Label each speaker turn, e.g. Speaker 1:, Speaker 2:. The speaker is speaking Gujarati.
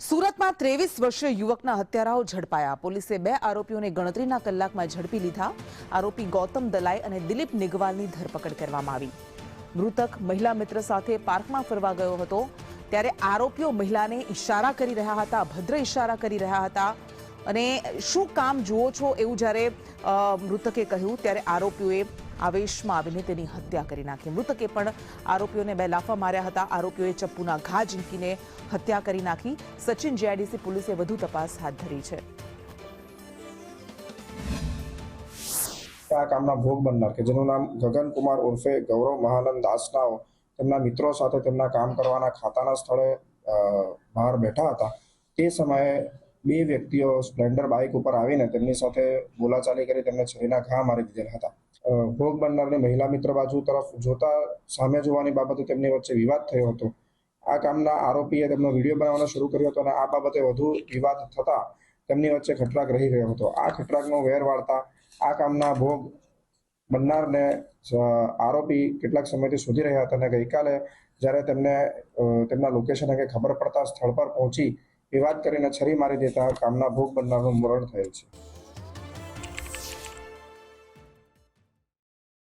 Speaker 1: સુરતમાં 23 વર્ષીય યુવકના હત્યારાઓ ઝડપાયા। પોલીસે 2 આરોપીઓને ગણતરીના કલાકમાં ઝડપી લીધા। આરોપી ગૌતમ દલાઈ અને દિલીપ નિગવાલની ધરપકડ કરવામાં આવી। મૃતક મહિલા મિત્ર સાથે પાર્કમાં ફરવા ગયો હતો ત્યારે આરોપીઓ મહિલાને ઇશારા કરી રહ્યા હતા, ભદ્ર ઇશારા કરી રહ્યા હતા અને શું કામ જુઓ છો એવું જ્યારે મૃતકે કહ્યું ત્યારે આરોપીઓએ આવેશમાં આવીને તેની હત્યા કરી નાખી। મૃતકે પણ આરોપીઓને 2 લાફા માર્યા હતા। આરોપીઓએ ચપ્પુના ઘા ઝીંકીને હત્યા કરી નાખી। સચિન જીઆઈડીસી પોલીસે વધુ તપાસ હાથ ધરી છે।
Speaker 2: આ કામના ભોગ બનનાર કે જેનું નામ ગગન કુમાર ઉર્ફે ગૌરવ મહાનંદ દાસનાઓ તેમના મિત્રો સાથે તેમના કામ કરવાના ખાતાના સ્થળે બહાર બેઠા હતા। તે સમયે 2 વ્યક્તિઓ સ્પ્લેન્ડર બાઇક ઉપર આવીને તેમની સાથે બોલાચાલી કરી તેમને છરીના ઘા મારી દીધેલા હતા। ભોગ બનનારની મહિલા મિત્ર બાજુ તરફ જોતા સામે જોવાની બાબતે તેમની વચ્ચે વિવાદ થયો હતો। આ કામના આરોપીએ તેમનો વિડીયો બનાવવાનો શરૂ કર્યો હતો અને આ બાબતે વધુ વિવાદ થતા તેમની વચ્ચે ખટરાગ રહી ગયો હતો। આ ખટરાગનો વેર વાળતા આ કામના ભોગ બનનારને આરોપી કેટલાક સમયથી શોધી રહ્યા હતા અને ગઈકાલે જ્યારે તેમને તેમના લોકેશન અંગે ખબર પડતા સ્થળ પર પહોંચી વિવાદ કરીને છરી મારી દેતા કામના ભોગ બનનારનું મરણ થયેલ છે।